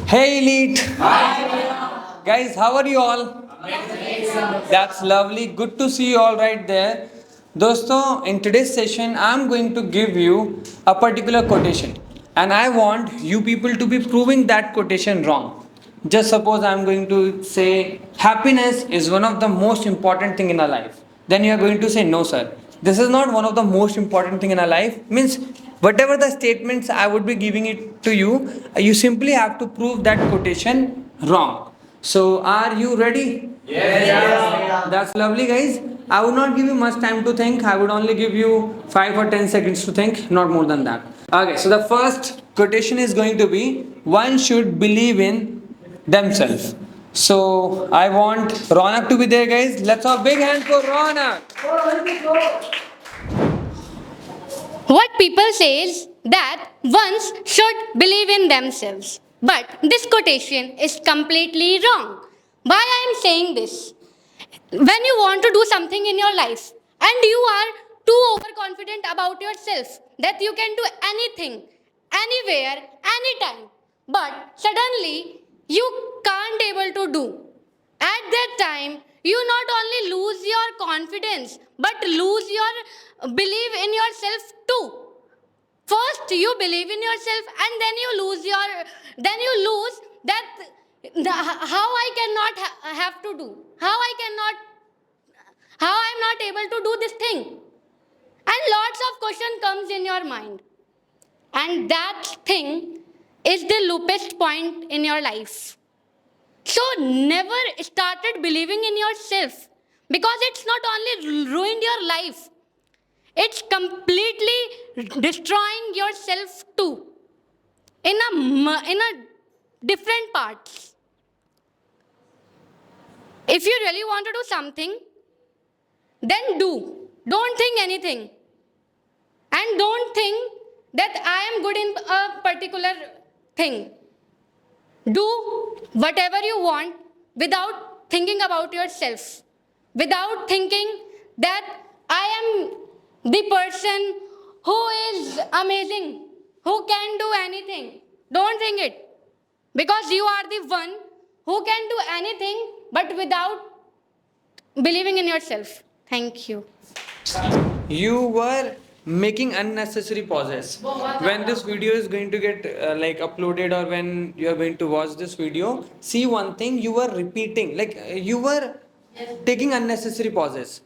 Hey Elite! Guys, how are you all? That's lovely. Good to see you all right there. Dosto, in today's session, I'm going to give you a particular quotation, and I want you people to be proving that quotation wrong. Just suppose I'm going to say happiness is one of the most important thing in our life. Then you are going to say no, sir. This is not one of the most important thing in our life. Means whatever the statements I would be giving it to you, you simply have to prove that quotation wrong. So are you ready? Yes. That's lovely, guys. I would not give you much time to think. I would only give you 5 or 10 seconds to think, not more than that. Okay, so the first quotation is going to be one should believe in themselves. So I want Ronak to be there, guys. Let's have a big hand for Ronak. What people say is that ones should believe in themselves. But this quotation is completely wrong. Why I am saying this? When you want to do something in your life and you are too overconfident about yourself that you can do anything, anywhere, anytime, but suddenly you can't able to do. At that time, you not only lose your confidence but lose your belief in yourself too. First you believe in yourself and then you lose that how I cannot have to do, how I'm not able to do this thing, and lots of question comes in your mind, and that thing is the lowest point in your life. So never started believing in yourself, because it's not only ruined your life, it's completely destroying yourself too in a different parts. If you really want to do something, then do. Don't think anything. And don't think that I am good in a particular thing. Do whatever you want without thinking about yourself, without thinking that I am the person who is amazing, who can do anything. Don't think it, because you are the one who can do anything but without believing in yourself. Thank you. You were making unnecessary pauses. When this video is going to get uploaded, or when you are going to watch this video, see one thing, you were repeating, you were taking unnecessary pauses.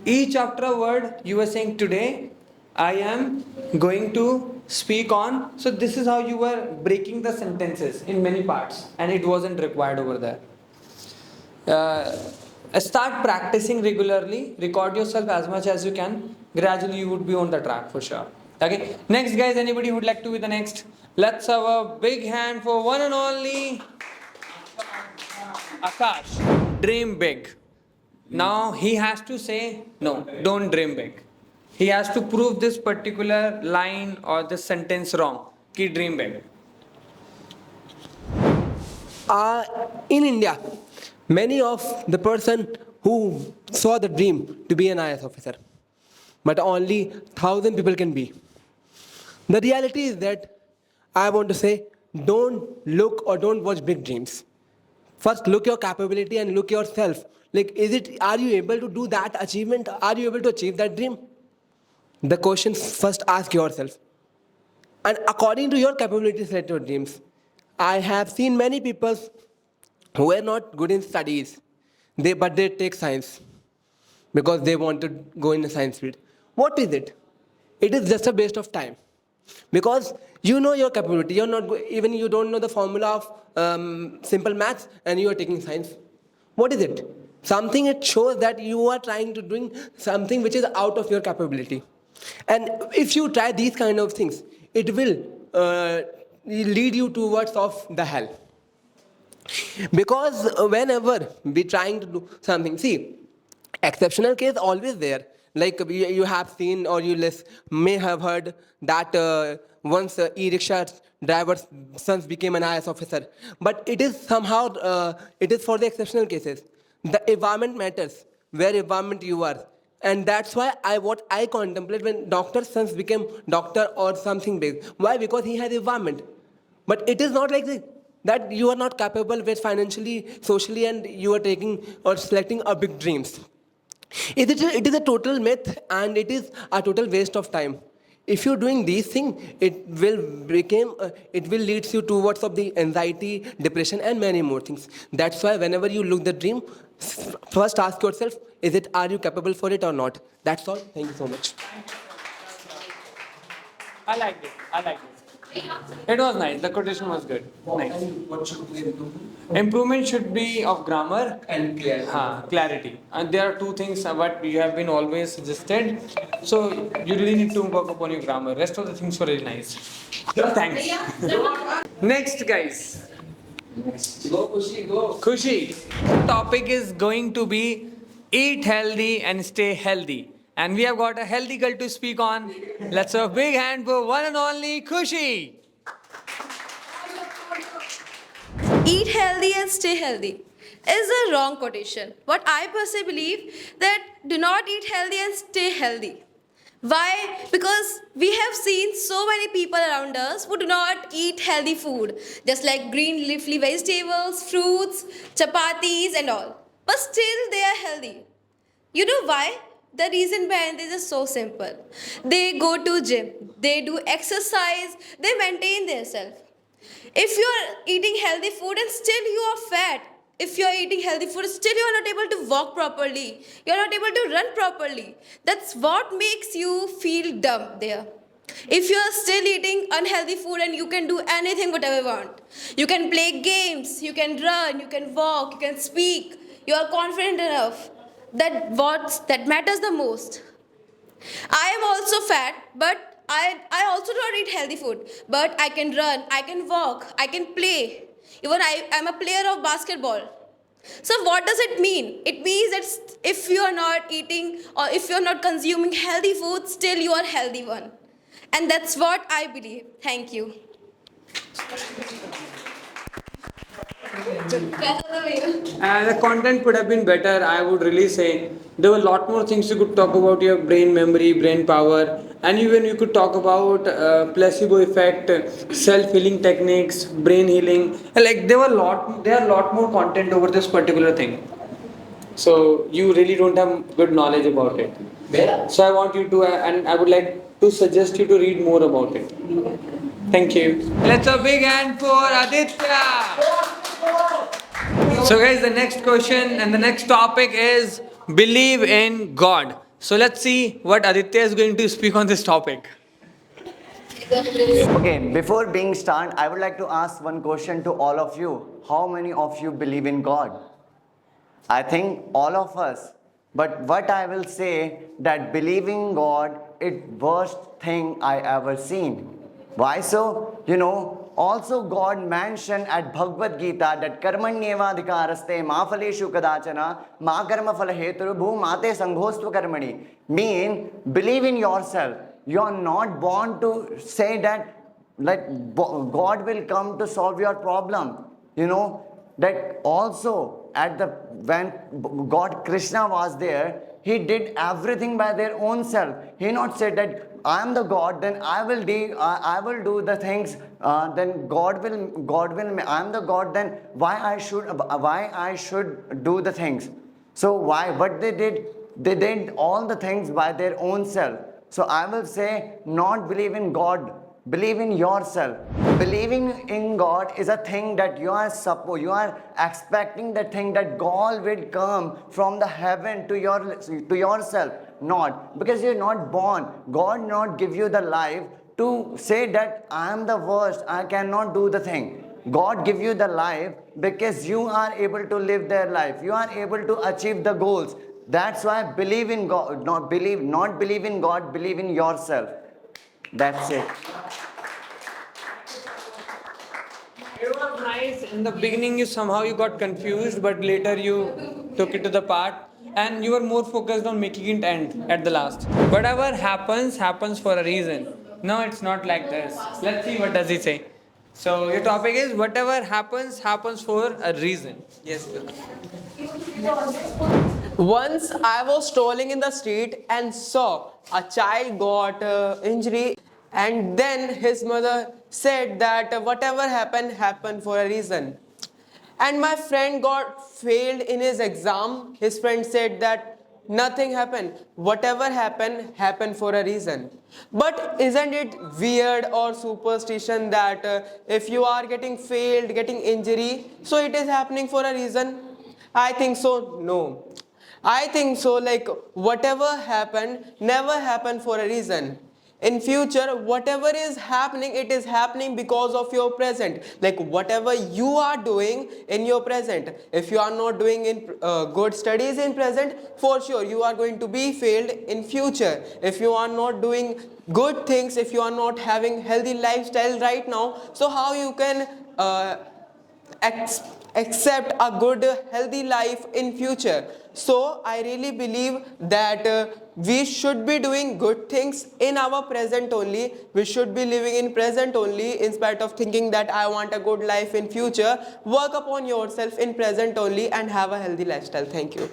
Each after a word you were saying, today I am going to speak on. So this is how you were breaking the sentences in many parts, and it wasn't required over there. Start practicing regularly. Record yourself as much as you can. Gradually you would be on the track for sure. Okay, next, guys, anybody who would like to be the next? Let's have a big hand for one and only Akash. Dream big. Now he has to say no, don't dream big. He has to prove this particular line or this sentence wrong. Ki dream big. In India, many of the person who saw the dream to be an IAS officer, but only 1,000 people can be. The reality is that I want to say, don't look or don't watch big dreams. First, look your capability and look yourself. Are you able to do that achievement? Are you able to achieve that dream? The question first ask yourself. And according to your capabilities, set your dreams. I have seen many people who are not good in studies, but they take science because they want to go in the science field. What is it? It is just a waste of time, because you know your capability. You're not even you don't know the formula of simple maths, and you are taking science. What is it? Something it shows that you are trying to doing something which is out of your capability. And if you try these kind of things, it will lead you towards of the hell. Because whenever we trying to do something, see, exceptional case always there. Like you have seen or you may have heard that once e-rickshaw driver's sons became an IAS officer. But it is somehow, it is for the exceptional cases. The environment matters, where environment you are. And that's why what I contemplate when doctor's sons became doctor or something big. Why? Because he has environment. But it is not like this. that you are not capable with financially, socially, and you are taking or selecting a big dreams. It is a total myth and it is a total waste of time. If you're doing these things, it will lead you towards of the anxiety, depression, and many more things. That's why whenever you look the dream, first ask yourself, are you capable for it or not? That's all. Thank you so much. I liked it. It was nice. The quotation was good. Nice. What should be improvement? Improvement should be of grammar And clarity. clarity. And there are two things what you have been always suggested. So you really need to work upon your grammar. Rest of the things were really nice. Thanks. Next, guys. Go, Kushi, go. Khushi. Topic is going to be eat healthy and stay healthy. And we have got a healthy girl to speak on. Let's have a big hand for one and only Khushi. Eat healthy and stay healthy is a wrong quotation. What I personally believe that do not eat healthy and stay healthy. Why? Because we have seen so many people around us who do not eat healthy food, just like green leafy vegetables, fruits, chapatis and all. But still they are healthy. You know why? The reason behind this is so simple. They go to gym, they do exercise, they maintain themselves. If you are eating healthy food and still you are fat, if you are eating healthy food, still you are not able to walk properly, you are not able to run properly. That's what makes you feel dumb there. If you are still eating unhealthy food and you can do anything whatever you want, you can play games, you can run, you can walk, you can speak, you are confident enough. That matters the most. I am also fat, but I also don't eat healthy food. But I can run, I can walk, I can play. Even I'm a player of basketball. So what does it mean? It means that if you are not eating or if you are not consuming healthy food, still you are healthy one. And that's what I believe. Thank you. The content could have been better, I would really say. There were a lot more things you could talk about your brain memory, brain power, and even you could talk about placebo effect, self-healing techniques, brain healing. Like there are a lot more content over this particular thing. So you really don't have good knowledge about it. So I want you to, and I would like to suggest you to read more about it. Thank you. Let's a big hand for Aditya. So guys, the next question and the next topic is believe in God. So let's see what Aditya is going to speak on this topic. Okay, before being start, I would like to ask one question to all of you. How many of you believe in God? I think all of us. But what I will say that believing God is worst thing I ever seen. Why so? Also God mentioned at Bhagavad Gita that karmanyeva adhikaraste ma phaleshu kadachana ma karma phala heturu bhu mate sanghostva karmani. Mean, believe in yourself. You are not born to say that God will come to solve your problem. That also when God Krishna was there, he did everything by their own self. He not said that I am the God, then I will do the things. Then God will. I am the God. Then why I should do the things? So what they did? They did all the things by their own self. So I will say, not believe in God. Believe in yourself. Believing in God is a thing that you are expecting the thing that God will come from the heaven to yourself. Not because you're not born. God not give you the life to say that I am the worst, I cannot do the thing. God give you the life because you are able to live their life. You are able to achieve the goals. That's why believe in God, not believe in God, believe in yourself. That's it. It was nice. In the beginning, you got confused, but later you took it to the part, and you were more focused on making it end at the last. Whatever happens for a reason. No, it's not like this. Let's see what does he say. So your topic is whatever happens for a reason. Yes, sir. Once I was strolling in the street and saw a child got injury, and then his mother said that whatever happened for a reason. And my friend got failed in his exam. His friend said that nothing happened. Whatever happened for a reason. But isn't it weird or superstition that if you are getting failed, getting injury, so it is happening for a reason? I think so. No. I think so, like whatever happened never happened for a reason. In future, whatever is happening, it is happening because of your present. Like whatever you are doing in your present, if you are not doing in good studies in present, for sure you are going to be failed in future. If you are not doing good things, if you are not having healthy lifestyle right now, so how you can accept a good healthy life in future? So I really believe that we should be doing good things in our present only. We should be living in present only, in spite of thinking that I want a good life in future. Work upon yourself in present only and have a healthy lifestyle. Thank you.